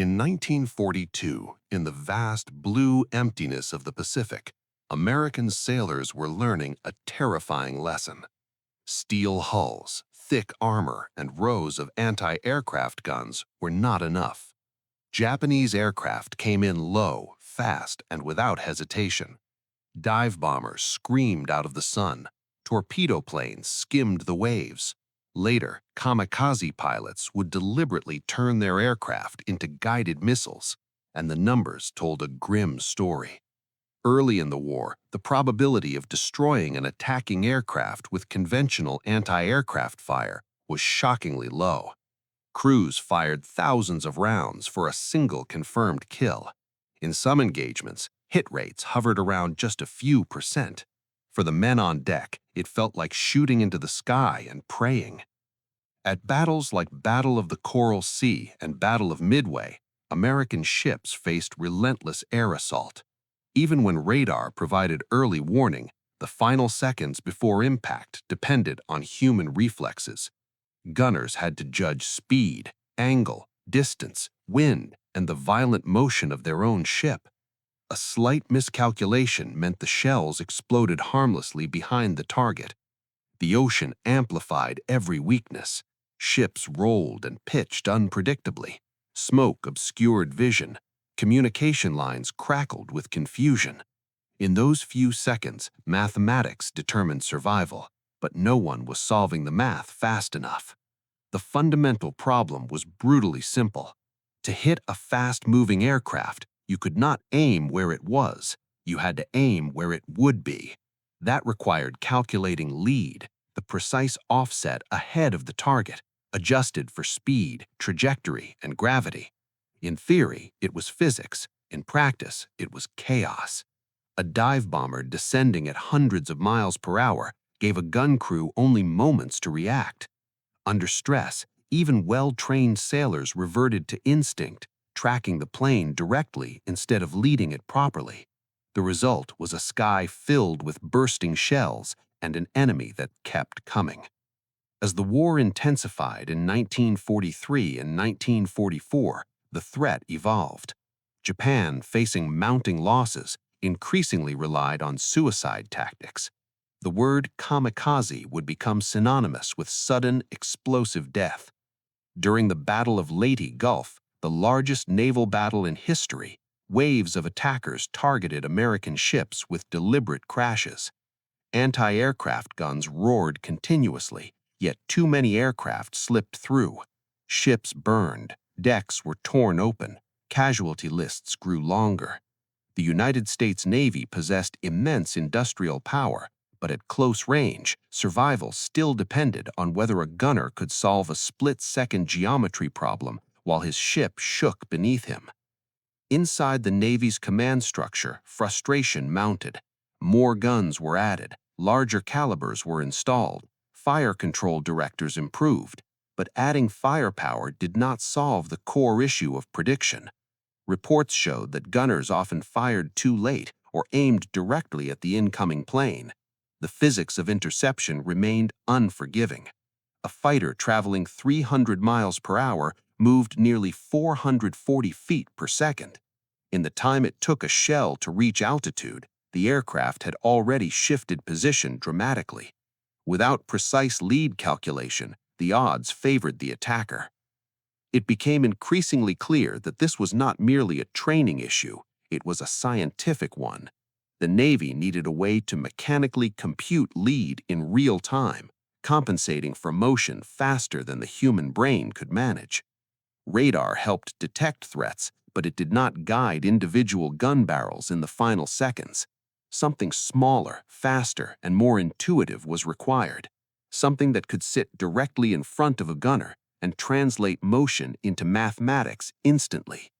In 1942, in the vast blue emptiness of the Pacific, American sailors were learning a terrifying lesson. Steel hulls, thick armor, and rows of anti-aircraft guns were not enough. Japanese aircraft came in low, fast, and without hesitation. Dive bombers screamed out of the sun. Torpedo planes skimmed the waves. Later, kamikaze pilots would deliberately turn their aircraft into guided missiles, and the numbers told a grim story. Early in the war, the probability of destroying an attacking aircraft with conventional anti-aircraft fire was shockingly low. Crews fired thousands of rounds for a single confirmed kill. In some engagements, hit rates hovered around just a few percent. For the men on deck, it felt like shooting into the sky and praying. At battles like Battle of the Coral Sea and Battle of Midway, American ships faced relentless air assault. Even when radar provided early warning, the final seconds before impact depended on human reflexes. Gunners had to judge speed, angle, distance, wind, and the violent motion of their own ship. A slight miscalculation meant the shells exploded harmlessly behind the target. The ocean amplified every weakness. Ships rolled and pitched unpredictably. Smoke obscured vision. Communication lines crackled with confusion. In those few seconds, mathematics determined survival, but no one was solving the math fast enough. The fundamental problem was brutally simple. To hit a fast-moving aircraft, you could not aim where it was. You had to aim where it would be. That required calculating lead, the precise offset ahead of the target, adjusted for speed, trajectory, and gravity. In theory, it was physics. In practice, it was chaos. A dive bomber descending at hundreds of miles per hour gave a gun crew only moments to react. Under stress, even well-trained sailors reverted to instinct, tracking the plane directly instead of leading it properly. The result was a sky filled with bursting shells and an enemy that kept coming. As the war intensified in 1943 and 1944, the threat evolved. Japan, facing mounting losses, increasingly relied on suicide tactics. The word kamikaze would become synonymous with sudden, explosive death. During the Battle of Leyte Gulf, the largest naval battle in history, waves of attackers targeted American ships with deliberate crashes. Anti-aircraft guns roared continuously, yet too many aircraft slipped through. Ships burned, decks were torn open, casualty lists grew longer. The United States Navy possessed immense industrial power, but at close range, survival still depended on whether a gunner could solve a split-second geometry problem while his ship shook beneath him. Inside the Navy's command structure, frustration mounted. More guns were added, larger calibers were installed, fire control directors improved, but adding firepower did not solve the core issue of prediction. Reports showed that gunners often fired too late or aimed directly at the incoming plane. The physics of interception remained unforgiving. A fighter traveling 300 miles per hour moved nearly 440 feet per second. In the time it took a shell to reach altitude, the aircraft had already shifted position dramatically. Without precise lead calculation, the odds favored the attacker. It became increasingly clear that this was not merely a training issue, it was a scientific one. The Navy needed a way to mechanically compute lead in real time, compensating for motion faster than the human brain could manage. Radar helped detect threats, but it did not guide individual gun barrels in the final seconds. Something smaller, faster, and more intuitive was required. Something that could sit directly in front of a gunner and translate motion into mathematics instantly.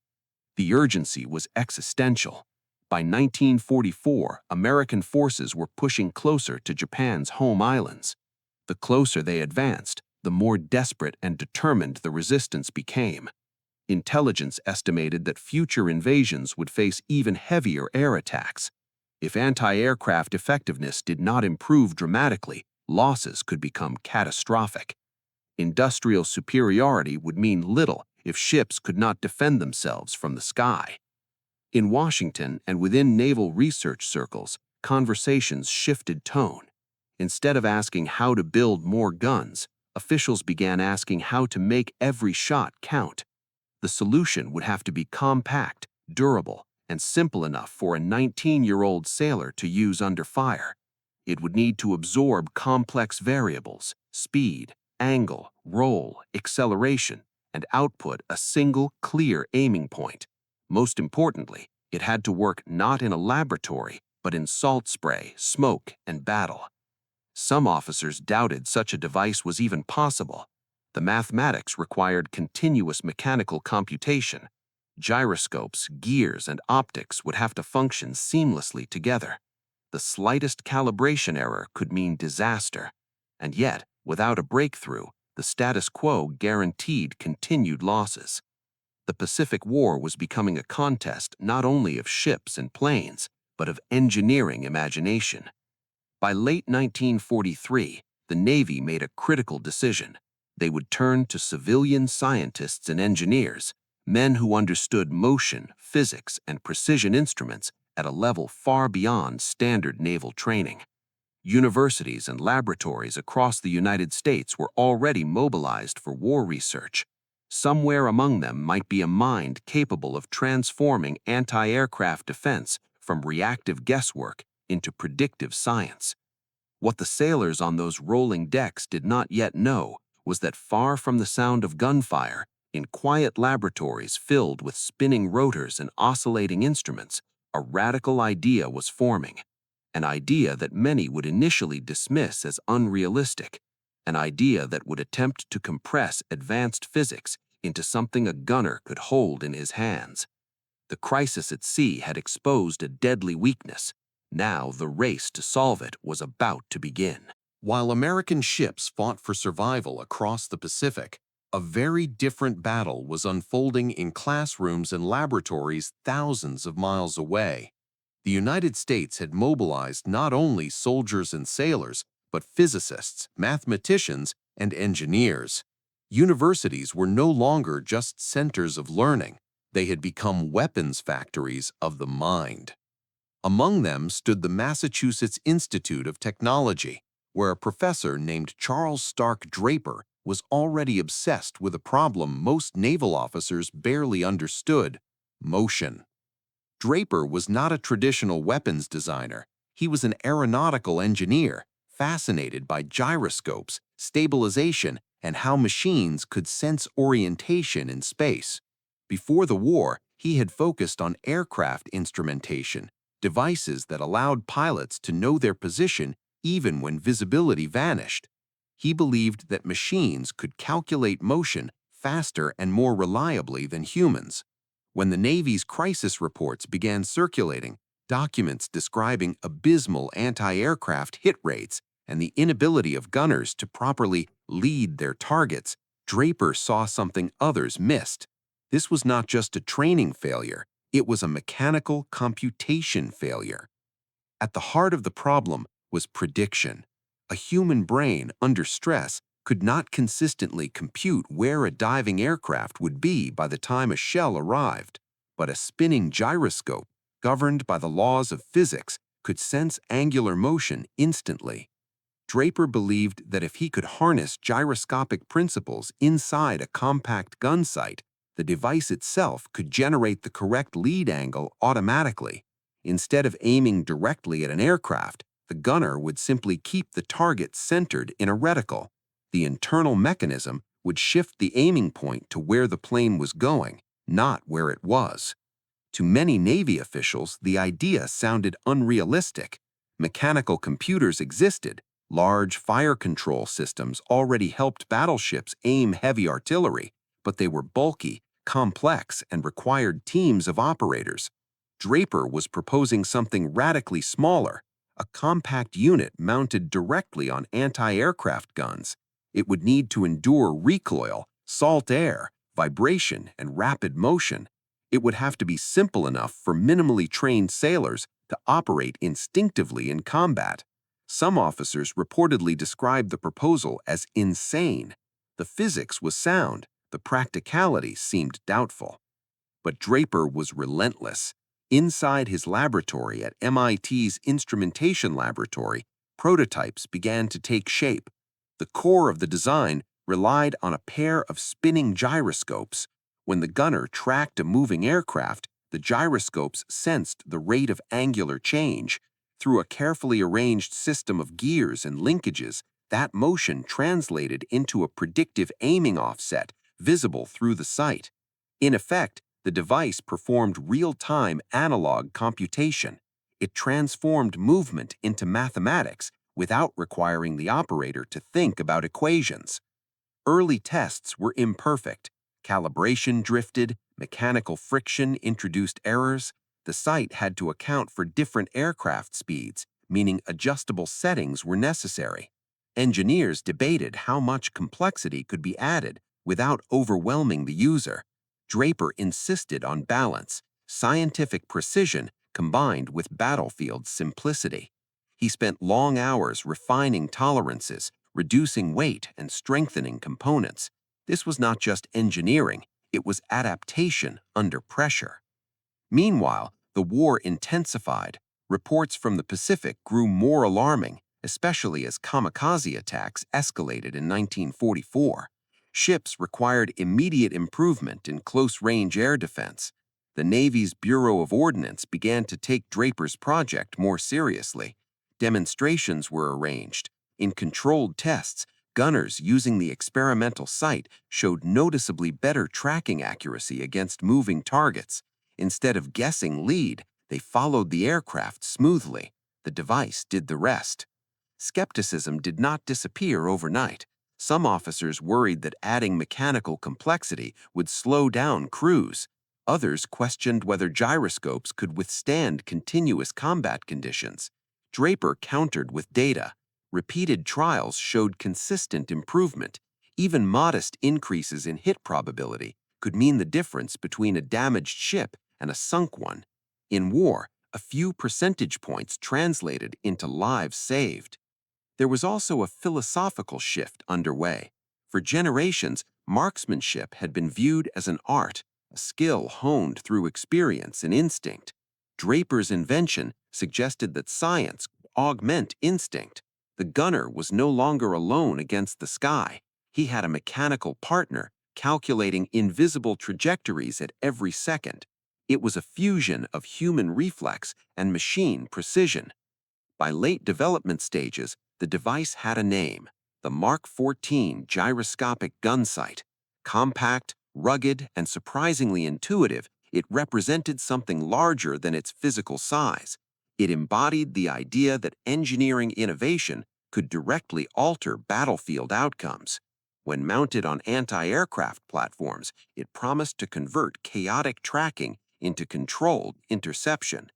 The urgency was existential. By 1944, American forces were pushing closer to Japan's home islands. The closer they advanced, the more desperate and determined the resistance became. Intelligence estimated that future invasions would face even heavier air attacks. If anti-aircraft effectiveness did not improve dramatically, losses could become catastrophic. Industrial superiority would mean little if ships could not defend themselves from the sky. In Washington and within naval research circles, conversations shifted tone. Instead of asking how to build more guns, officials began asking how to make every shot count. The solution would have to be compact, durable, and simple enough for a 19-year-old sailor to use under fire. It would need to absorb complex variables, speed, angle, roll, acceleration, and output a single, clear aiming point. Most importantly, it had to work not in a laboratory, but in salt spray, smoke, and battle. Some officers doubted such a device was even possible. The mathematics required continuous mechanical computation. Gyroscopes, gears, and optics would have to function seamlessly together. The slightest calibration error could mean disaster. And yet, without a breakthrough, the status quo guaranteed continued losses. The Pacific War was becoming a contest not only of ships and planes, but of engineering imagination. By late 1943, the Navy made a critical decision. They would turn to civilian scientists and engineers, men who understood motion, physics, and precision instruments at a level far beyond standard naval training. Universities and laboratories across the United States were already mobilized for war research. Somewhere among them might be a mind capable of transforming anti-aircraft defense from reactive guesswork into predictive science. What the sailors on those rolling decks did not yet know was that far from the sound of gunfire, in quiet laboratories filled with spinning rotors and oscillating instruments, a radical idea was forming. An idea that many would initially dismiss as unrealistic, an idea that would attempt to compress advanced physics into something a gunner could hold in his hands. The crisis at sea had exposed a deadly weakness. Now the race to solve it was about to begin. While American ships fought for survival across the Pacific, a very different battle was unfolding in classrooms and laboratories thousands of miles away. The United States had mobilized not only soldiers and sailors, but physicists, mathematicians, and engineers. Universities were no longer just centers of learning. They had become weapons factories of the mind. Among them stood the Massachusetts Institute of Technology, where a professor named Charles Stark Draper was already obsessed with a problem most naval officers barely understood: motion. Draper was not a traditional weapons designer. He was an aeronautical engineer, fascinated by gyroscopes, stabilization, and how machines could sense orientation in space. Before the war, he had focused on aircraft instrumentation, devices that allowed pilots to know their position even when visibility vanished. He believed that machines could calculate motion faster and more reliably than humans. When the Navy's crisis reports began circulating, documents describing abysmal anti-aircraft hit rates and the inability of gunners to properly lead their targets, Draper saw something others missed. This was not just a training failure, it was a mechanical computation failure. At the heart of the problem was prediction. A human brain, under stress, could not consistently compute where a diving aircraft would be by the time a shell arrived, but a spinning gyroscope, governed by the laws of physics, could sense angular motion instantly. Draper believed that if he could harness gyroscopic principles inside a compact gunsight, the device itself could generate the correct lead angle automatically. Instead of aiming directly at an aircraft, the gunner would simply keep the target centered in a reticle. The internal mechanism would shift the aiming point to where the plane was going, not where it was. To many Navy officials, the idea sounded unrealistic. Mechanical computers existed. Large fire control systems already helped battleships aim heavy artillery, but they were bulky, complex, and required teams of operators. Draper was proposing something radically smaller, a compact unit mounted directly on anti-aircraft guns. It would need to endure recoil, salt air, vibration, and rapid motion. It would have to be simple enough for minimally trained sailors to operate instinctively in combat. Some officers reportedly described the proposal as insane. The physics was sound, the practicality seemed doubtful. But Draper was relentless. Inside his laboratory at MIT's Instrumentation Laboratory, prototypes began to take shape. The core of the design relied on a pair of spinning gyroscopes. When the gunner tracked a moving aircraft, the gyroscopes sensed the rate of angular change. Through a carefully arranged system of gears and linkages, that motion translated into a predictive aiming offset visible through the sight. In effect, the device performed real-time analog computation. It transformed movement into mathematics without requiring the operator to think about equations. Early tests were imperfect. Calibration drifted, mechanical friction introduced errors. The site had to account for different aircraft speeds, meaning adjustable settings were necessary. Engineers debated how much complexity could be added without overwhelming the user. Draper insisted on balance, scientific precision combined with battlefield simplicity. He spent long hours refining tolerances, reducing weight, and strengthening components. This was not just engineering, it was adaptation under pressure. Meanwhile, the war intensified. Reports from the Pacific grew more alarming, especially as kamikaze attacks escalated in 1944. Ships required immediate improvement in close-range air defense. The Navy's Bureau of Ordnance began to take Draper's project more seriously. Demonstrations were arranged. In controlled tests, gunners using the experimental site showed noticeably better tracking accuracy against moving targets. Instead of guessing lead, they followed the aircraft smoothly. The device did the rest. Skepticism did not disappear overnight. Some officers worried that adding mechanical complexity would slow down crews. Others questioned whether gyroscopes could withstand continuous combat conditions. Draper countered with data. Repeated trials showed consistent improvement. Even modest increases in hit probability could mean the difference between a damaged ship and a sunk one. In war, a few percentage points translated into lives saved. There was also a philosophical shift underway. For generations, marksmanship had been viewed as an art, a skill honed through experience and instinct. Draper's invention suggested that science could augment instinct. The gunner was no longer alone against the sky. He had a mechanical partner, calculating invisible trajectories at every second. It was a fusion of human reflex and machine precision. By late development stages, the device had a name, the Mark 14 gyroscopic gunsight. Compact, rugged, and surprisingly intuitive, it represented something larger than its physical size. It embodied the idea that engineering innovation could directly alter battlefield outcomes. When mounted on anti-aircraft platforms, it promised to convert chaotic tracking into controlled interception.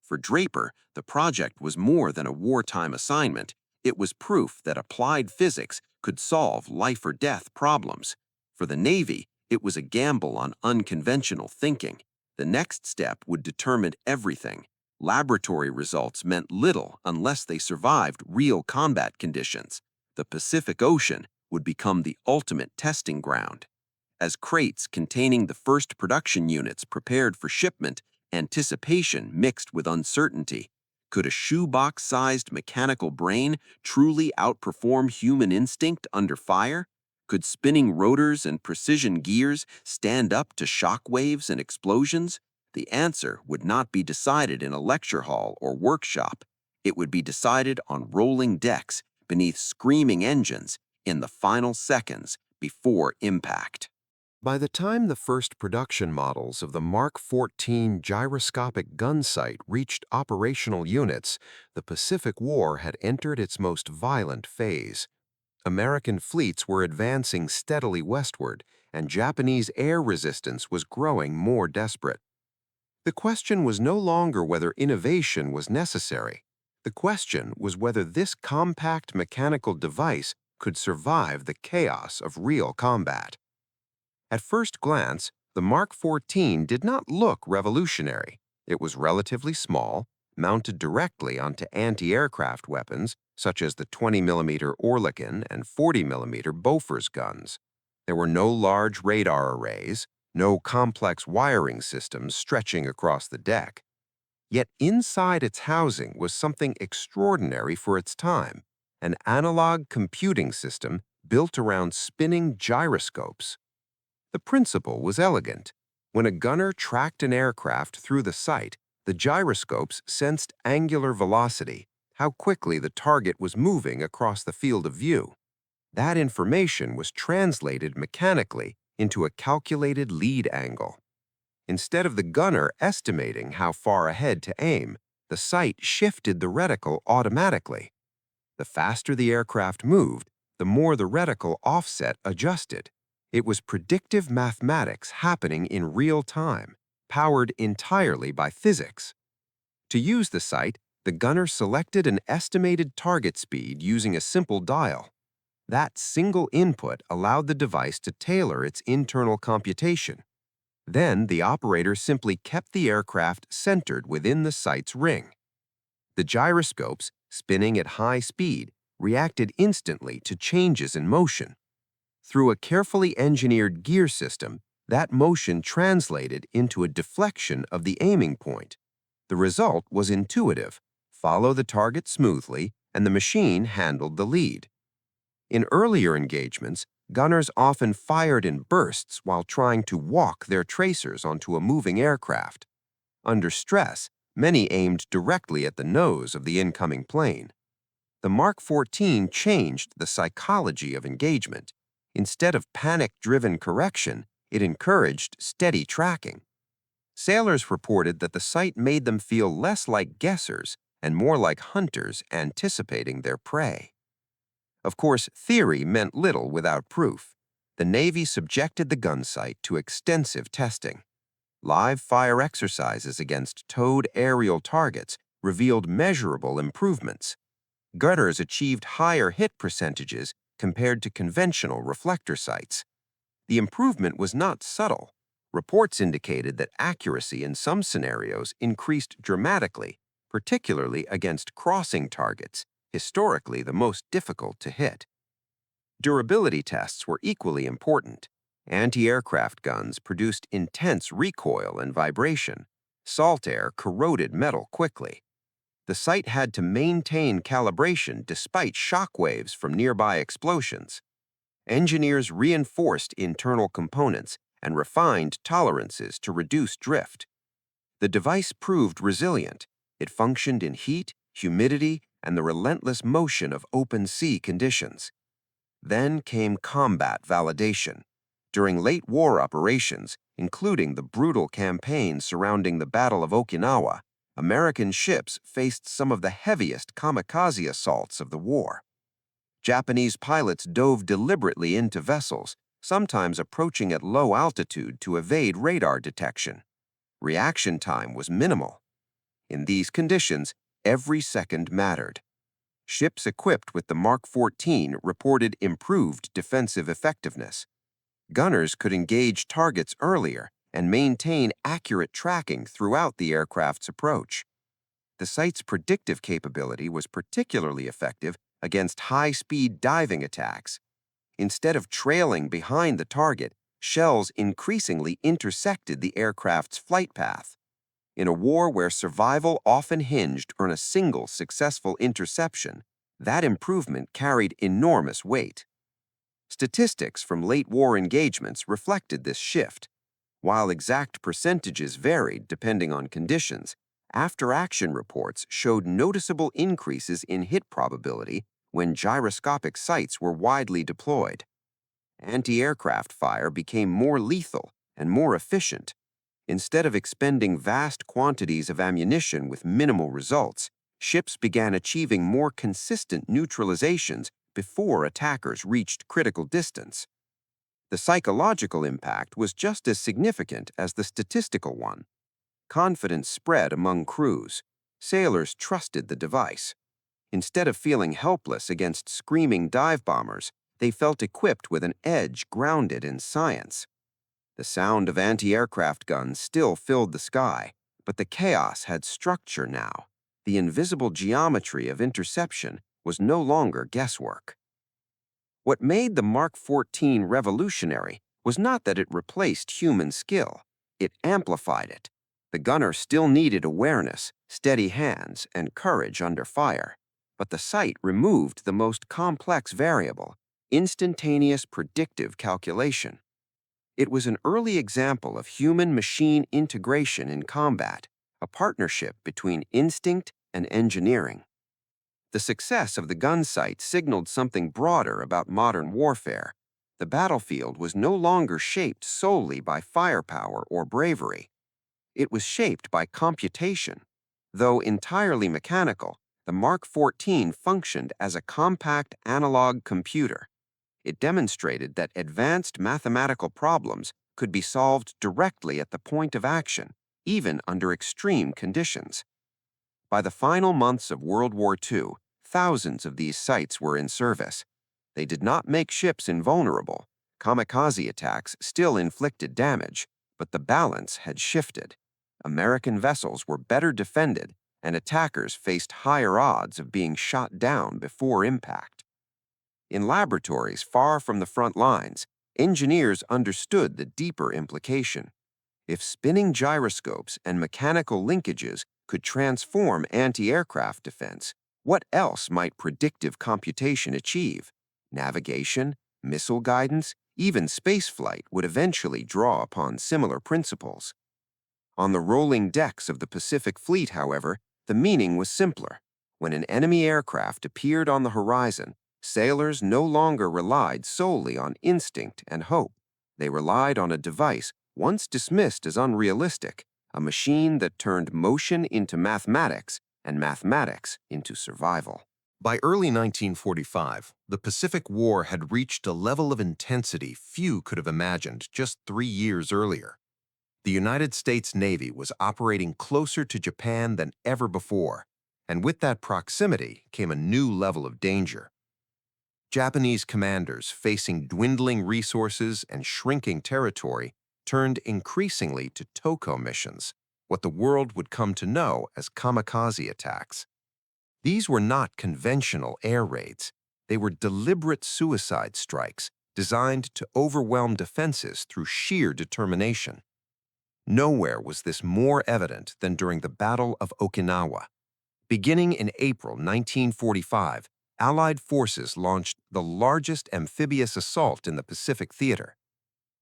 For Draper, the project was more than a wartime assignment. It was proof that applied physics could solve life-or-death problems. For the Navy, it was a gamble on unconventional thinking. The next step would determine everything. Laboratory results meant little unless they survived real combat conditions. The Pacific Ocean would become the ultimate testing ground. As crates containing the first production units prepared for shipment, anticipation mixed with uncertainty. Could a shoebox-sized mechanical brain truly outperform human instinct under fire? Could spinning rotors and precision gears stand up to shock waves and explosions? The answer would not be decided in a lecture hall or workshop. It would be decided on rolling decks beneath screaming engines in the final seconds before impact. By the time the first production models of the Mark 14 gyroscopic gunsight reached operational units, the Pacific War had entered its most violent phase. American fleets were advancing steadily westward, and Japanese air resistance was growing more desperate. The question was no longer whether innovation was necessary. The question was whether this compact mechanical device could survive the chaos of real combat. At first glance, the Mark 14 did not look revolutionary. It was relatively small, mounted directly onto anti-aircraft weapons such as the 20mm Oerlikon and 40mm Bofors guns. There were no large radar arrays, no complex wiring systems stretching across the deck. Yet inside its housing was something extraordinary for its time, an analog computing system built around spinning gyroscopes. The principle was elegant. When a gunner tracked an aircraft through the sight, the gyroscopes sensed angular velocity, how quickly the target was moving across the field of view. That information was translated mechanically into a calculated lead angle. Instead of the gunner estimating how far ahead to aim, the sight shifted the reticle automatically. The faster the aircraft moved, the more the reticle offset adjusted. It was predictive mathematics happening in real time, powered entirely by physics. To use the sight, the gunner selected an estimated target speed using a simple dial. That single input allowed the device to tailor its internal computation. Then the operator simply kept the aircraft centered within the sight's ring. The gyroscopes, spinning at high speed, reacted instantly to changes in motion. Through a carefully engineered gear system, that motion translated into a deflection of the aiming point. The result was intuitive: follow the target smoothly, and the machine handled the lead. In earlier engagements, gunners often fired in bursts while trying to walk their tracers onto a moving aircraft. Under stress, many aimed directly at the nose of the incoming plane. The Mark 14 changed the psychology of engagement. Instead of panic-driven correction, it encouraged steady tracking. Sailors reported that the sight made them feel less like guessers and more like hunters anticipating their prey. Of course, theory meant little without proof. The Navy subjected the gunsight to extensive testing. Live fire exercises against towed aerial targets revealed measurable improvements. Gunners achieved higher hit percentages compared to conventional reflector sights. The improvement was not subtle. Reports indicated that accuracy in some scenarios increased dramatically, particularly against crossing targets, historically the most difficult to hit. Durability tests were equally important. Anti-aircraft guns produced intense recoil and vibration. Salt air corroded metal quickly. The sight had to maintain calibration despite shock waves from nearby explosions. Engineers reinforced internal components and refined tolerances to reduce drift. The device proved resilient. It functioned in heat, humidity, and the relentless motion of open sea conditions. Then came combat validation. During late war operations, including the brutal campaign surrounding the Battle of Okinawa, American ships faced some of the heaviest kamikaze assaults of the war. Japanese pilots dove deliberately into vessels, sometimes approaching at low altitude to evade radar detection. Reaction time was minimal. In these conditions, every second mattered. Ships equipped with the Mark 14 reported improved defensive effectiveness. Gunners could engage targets earlier and maintain accurate tracking throughout the aircraft's approach. The sight's predictive capability was particularly effective against high-speed diving attacks. Instead of trailing behind the target, shells increasingly intersected the aircraft's flight path. In a war where survival often hinged on a single successful interception, that improvement carried enormous weight. Statistics from late war engagements reflected this shift. While exact percentages varied depending on conditions, after-action reports showed noticeable increases in hit probability when gyroscopic sights were widely deployed. Anti-aircraft fire became more lethal and more efficient. Instead of expending vast quantities of ammunition with minimal results, ships began achieving more consistent neutralizations before attackers reached critical distance. The psychological impact was just as significant as the statistical one. Confidence spread among crews. Sailors trusted the device. Instead of feeling helpless against screaming dive bombers, they felt equipped with an edge grounded in science. The sound of anti-aircraft guns still filled the sky, but the chaos had structure now. The invisible geometry of interception was no longer guesswork. What made the Mark 14 revolutionary was not that it replaced human skill, it amplified it. The gunner still needed awareness, steady hands, and courage under fire, but the sight removed the most complex variable, instantaneous predictive calculation. It was an early example of human-machine integration in combat, a partnership between instinct and engineering. The success of the gunsight signaled something broader about modern warfare. The battlefield was no longer shaped solely by firepower or bravery. It was shaped by computation. Though entirely mechanical, the Mark 14 functioned as a compact analog computer. It demonstrated that advanced mathematical problems could be solved directly at the point of action, even under extreme conditions. By the final months of World War II, thousands of these sites were in service. They did not make ships invulnerable. Kamikaze attacks still inflicted damage, but the balance had shifted. American vessels were better defended, and attackers faced higher odds of being shot down before impact. In laboratories far from the front lines, engineers understood the deeper implication. If spinning gyroscopes and mechanical linkages could transform anti-aircraft defense, what else might predictive computation achieve? Navigation, missile guidance, even spaceflight would eventually draw upon similar principles. On the rolling decks of the Pacific Fleet, however, the meaning was simpler. When an enemy aircraft appeared on the horizon, sailors no longer relied solely on instinct and hope. They relied on a device once dismissed as unrealistic, a machine that turned motion into mathematics and mathematics into survival. By early 1945, the Pacific War had reached a level of intensity few could have imagined just 3 years earlier. The United States Navy was operating closer to Japan than ever before, and with that proximity came a new level of danger. Japanese commanders facing dwindling resources and shrinking territory turned increasingly to TOCO missions, what the world would come to know as kamikaze attacks. These were not conventional air raids. They were deliberate suicide strikes designed to overwhelm defenses through sheer determination. Nowhere was this more evident than during the Battle of Okinawa. Beginning in April 1945, Allied forces launched the largest amphibious assault in the Pacific theater.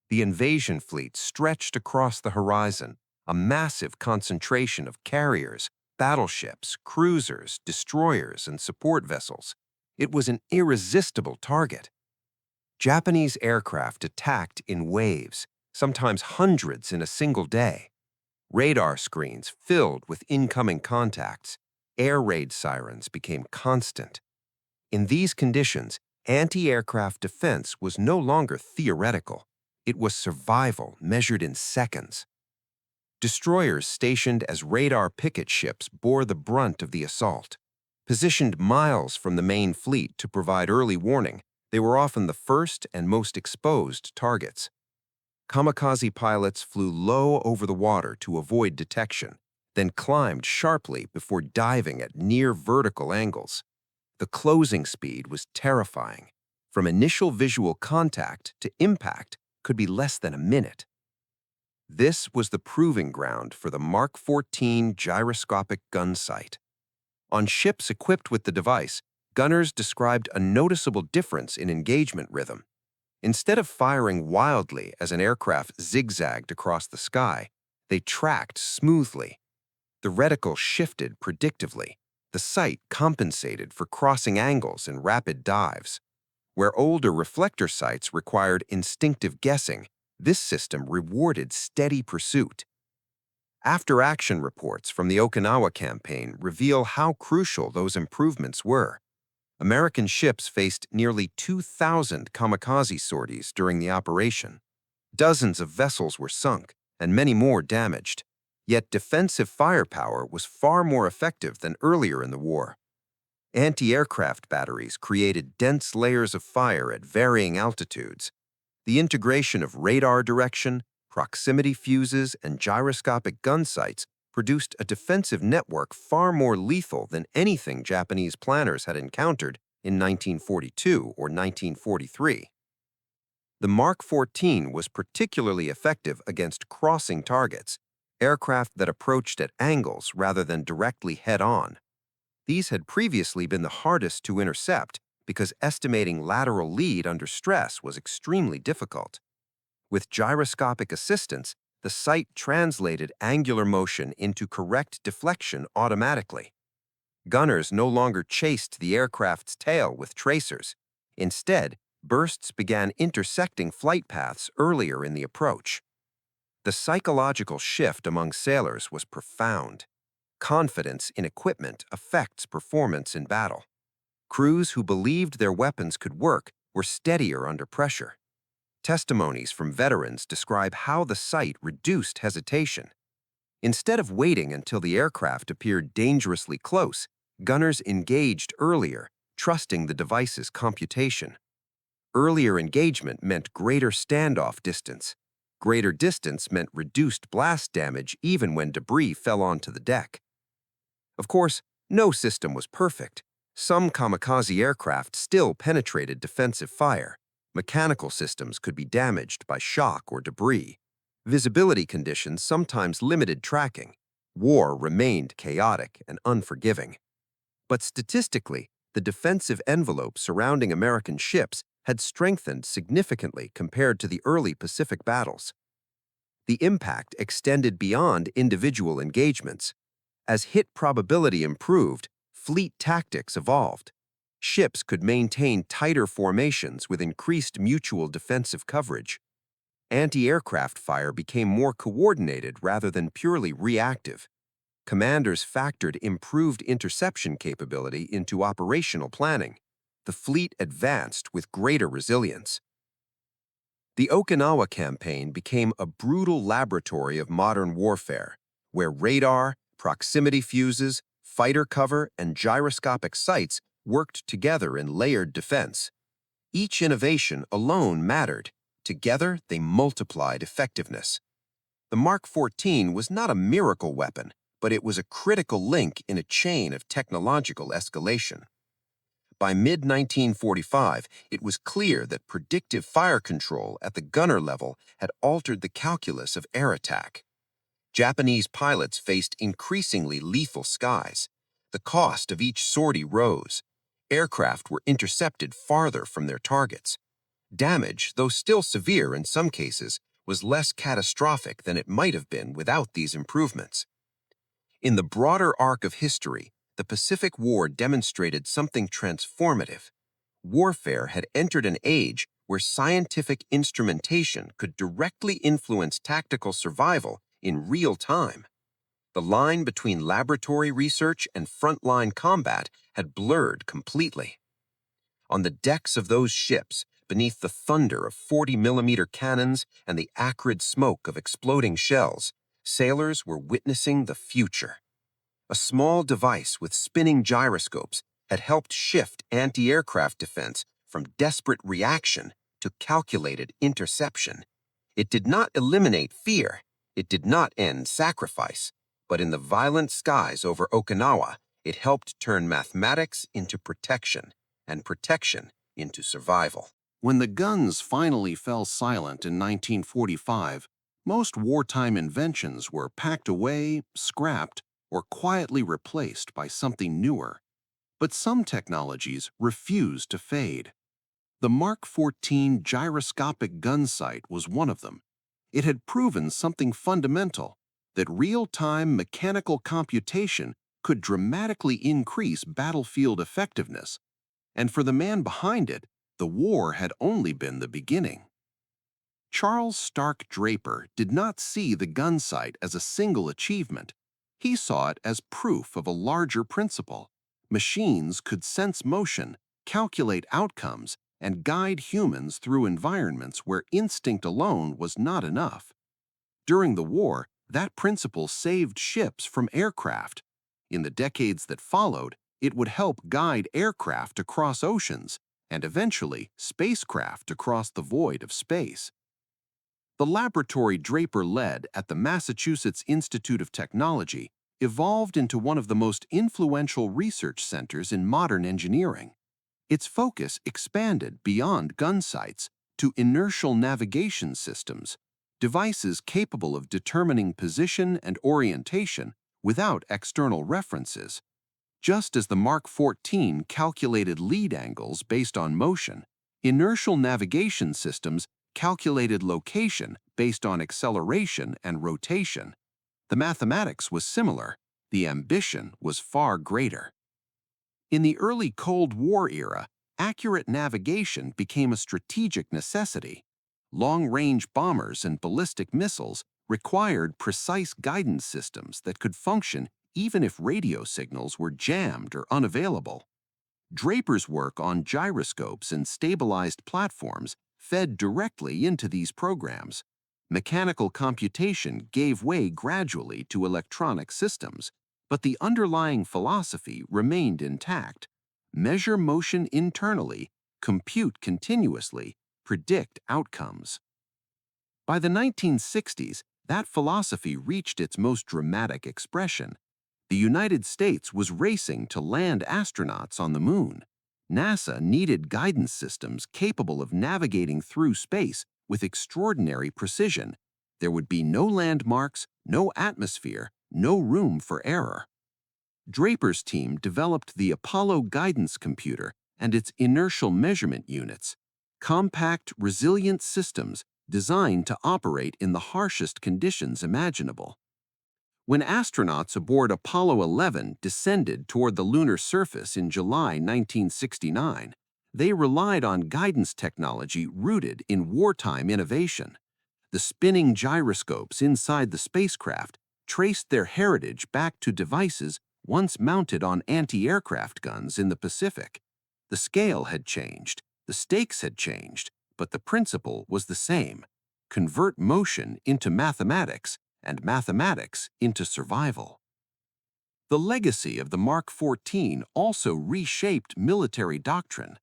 The invasion fleet stretched across the horizon, a massive concentration of carriers, battleships, cruisers, destroyers, and support vessels. It was an irresistible target. Japanese aircraft attacked in waves, sometimes hundreds in a single day. Radar screens filled with incoming contacts. Air raid sirens became constant. In these conditions, anti-aircraft defense was no longer theoretical. It was survival measured in seconds. Destroyers stationed as radar picket ships bore the brunt of the assault. Positioned miles from the main fleet to provide early warning, they were often the first and most exposed targets. Kamikaze pilots flew low over the water to avoid detection, then climbed sharply before diving at near vertical angles. The closing speed was terrifying. From initial visual contact to impact could be less than a minute. This was the proving ground for the Mark 14 gyroscopic gun sight. On ships equipped with the device, gunners described a noticeable difference in engagement rhythm. Instead of firing wildly as an aircraft zigzagged across the sky, they tracked smoothly. The reticle shifted predictively. The sight compensated for crossing angles and rapid dives. Where older reflector sights required instinctive guessing, this system rewarded steady pursuit. After-action reports from the Okinawa campaign reveal how crucial those improvements were. American ships faced nearly 2,000 kamikaze sorties during the operation. Dozens of vessels were sunk, and many more damaged. Yet defensive firepower was far more effective than earlier in the war. Anti-aircraft batteries created dense layers of fire at varying altitudes. The integration of radar direction, proximity fuses, and gyroscopic gun sights produced a defensive network far more lethal than anything Japanese planners had encountered in 1942 or 1943. The Mark 14 was particularly effective against crossing targets, aircraft that approached at angles rather than directly head-on. These had previously been the hardest to intercept because estimating lateral lead under stress was extremely difficult. With gyroscopic assistance, the sight translated angular motion into correct deflection automatically. Gunners no longer chased the aircraft's tail with tracers. Instead, bursts began intersecting flight paths earlier in the approach. The psychological shift among sailors was profound. Confidence in equipment affects performance in battle. Crews who believed their weapons could work were steadier under pressure. Testimonies from veterans describe how the sight reduced hesitation. Instead of waiting until the aircraft appeared dangerously close, gunners engaged earlier, trusting the device's computation. Earlier engagement meant greater standoff distance. Greater distance meant reduced blast damage even when debris fell onto the deck. Of course, no system was perfect. Some kamikaze aircraft still penetrated defensive fire. Mechanical systems could be damaged by shock or debris. Visibility conditions sometimes limited tracking. War remained chaotic and unforgiving. But statistically, the defensive envelope surrounding American ships had strengthened significantly compared to the early Pacific battles. The impact extended beyond individual engagements. As hit probability improved, fleet tactics evolved. Ships could maintain tighter formations with increased mutual defensive coverage. Anti-aircraft fire became more coordinated rather than purely reactive. Commanders factored improved interception capability into operational planning. The fleet advanced with greater resilience. The Okinawa campaign became a brutal laboratory of modern warfare, where radar, proximity fuses, fighter cover, and gyroscopic sights worked together in layered defense. Each innovation alone mattered. Together, they multiplied effectiveness. The Mark 14 was not a miracle weapon, but it was a critical link in a chain of technological escalation. By mid-1945, it was clear that predictive fire control at the gunner level had altered the calculus of air attack. Japanese pilots faced increasingly lethal skies. The cost of each sortie rose. Aircraft were intercepted farther from their targets. Damage, though still severe in some cases, was less catastrophic than it might have been without these improvements. In the broader arc of history, the Pacific War demonstrated something transformative. Warfare had entered an age where scientific instrumentation could directly influence tactical survival in real time. The line between laboratory research and frontline combat had blurred completely. On the decks of those ships, beneath the thunder of 40-millimeter cannons and the acrid smoke of exploding shells, sailors were witnessing the future. A small device with spinning gyroscopes had helped shift anti-aircraft defense from desperate reaction to calculated interception. It did not eliminate fear. It did not end sacrifice. But in the violent skies over Okinawa, it helped turn mathematics into protection and protection into survival. When the guns finally fell silent in 1945, most wartime inventions were packed away, scrapped, or quietly replaced by something newer. But some technologies refused to fade. The Mark 14 gyroscopic gunsight was one of them. It had proven something fundamental, that real-time mechanical computation could dramatically increase battlefield effectiveness. And for the man behind it, the war had only been the beginning. Charles Stark Draper did not see the gunsight as a single achievement. He saw it as proof of a larger principle. Machines could sense motion, calculate outcomes, and guide humans through environments where instinct alone was not enough. During the war, that principle saved ships from aircraft. In the decades that followed, it would help guide aircraft across oceans and eventually spacecraft across the void of space. The laboratory Draper led at the Massachusetts Institute of Technology evolved into one of the most influential research centers in modern engineering. Its focus expanded beyond gun sights to inertial navigation systems, devices capable of determining position and orientation without external references. Just as the Mark 14 calculated lead angles based on motion, inertial navigation systems calculated location based on acceleration and rotation. The mathematics was similar, the ambition was far greater. In the early Cold War era, accurate navigation became a strategic necessity. Long-range bombers and ballistic missiles required precise guidance systems that could function even if radio signals were jammed or unavailable. Draper's work on gyroscopes and stabilized platforms fed directly into these programs. Mechanical computation gave way gradually to electronic systems, but the underlying philosophy remained intact. Measure motion internally, compute continuously, predict outcomes. By the 1960s, that philosophy reached its most dramatic expression. The United States was racing to land astronauts on the moon. NASA needed guidance systems capable of navigating through space with extraordinary precision. There would be no landmarks, no atmosphere, no room for error. Draper's team developed the Apollo guidance computer and its inertial measurement units, compact, resilient systems designed to operate in the harshest conditions imaginable. When astronauts aboard Apollo 11 descended toward the lunar surface in July 1969, they relied on guidance technology rooted in wartime innovation. The spinning gyroscopes inside the spacecraft traced their heritage back to devices once mounted on anti-aircraft guns in the Pacific. The scale had changed, the stakes had changed, but the principle was the same: convert motion into mathematics and mathematics into survival. The legacy of the Mark 14 also reshaped military doctrine.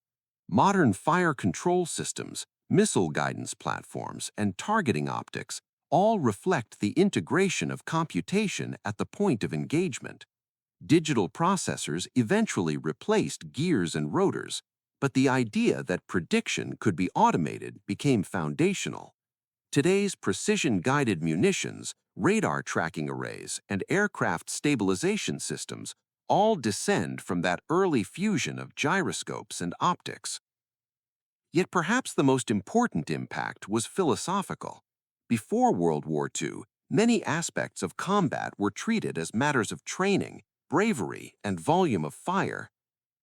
Modern fire control systems, missile guidance platforms, and targeting optics all reflect the integration of computation at the point of engagement. Digital processors eventually replaced gears and rotors, but the idea that prediction could be automated became foundational. Today's precision-guided munitions, radar tracking arrays, and aircraft stabilization systems all descend from that early fusion of gyroscopes and optics. Yet perhaps the most important impact was philosophical. Before World War II, many aspects of combat were treated as matters of training, bravery, and volume of fire.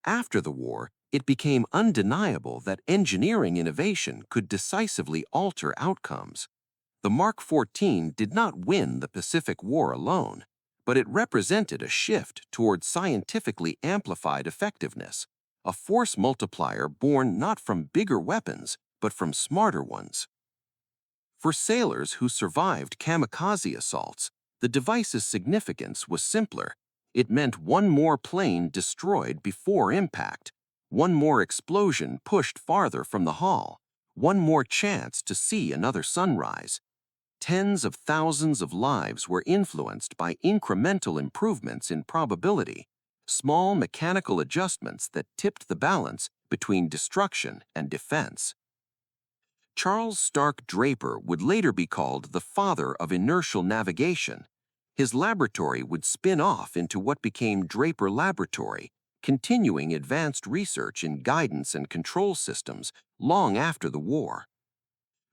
After the war, it became undeniable that engineering innovation could decisively alter outcomes. The Mark 14 did not win the Pacific War alone, but it represented a shift toward scientifically amplified effectiveness, a force multiplier born not from bigger weapons, but from smarter ones. For sailors who survived kamikaze assaults, the device's significance was simpler. It meant one more plane destroyed before impact, one more explosion pushed farther from the hull, one more chance to see another sunrise. Tens of thousands of lives were influenced by incremental improvements in probability, small mechanical adjustments that tipped the balance between destruction and defense. Charles Stark Draper would later be called the father of inertial navigation. His laboratory would spin off into what became Draper Laboratory, continuing advanced research in guidance and control systems long after the war.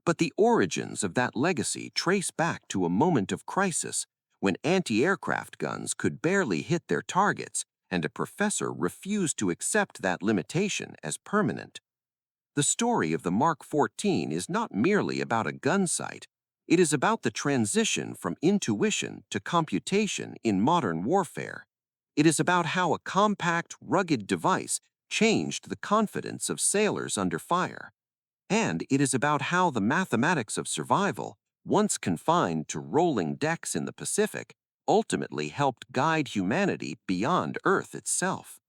But the origins of that legacy trace back to a moment of crisis when anti-aircraft guns could barely hit their targets and a professor refused to accept that limitation as permanent. The story of the Mark 14 is not merely about a gun sight. It is about the transition from intuition to computation in modern warfare. It is about how a compact, rugged device changed the confidence of sailors under fire. And it is about how the mathematics of survival, once confined to rolling decks in the Pacific, ultimately helped guide humanity beyond Earth itself.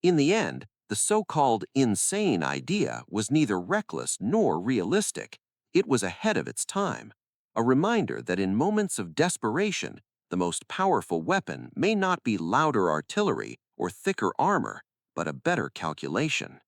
In the end, the so-called insane idea was neither reckless nor realistic. It was ahead of its time, a reminder that in moments of desperation, the most powerful weapon may not be louder artillery or thicker armor, but a better calculation.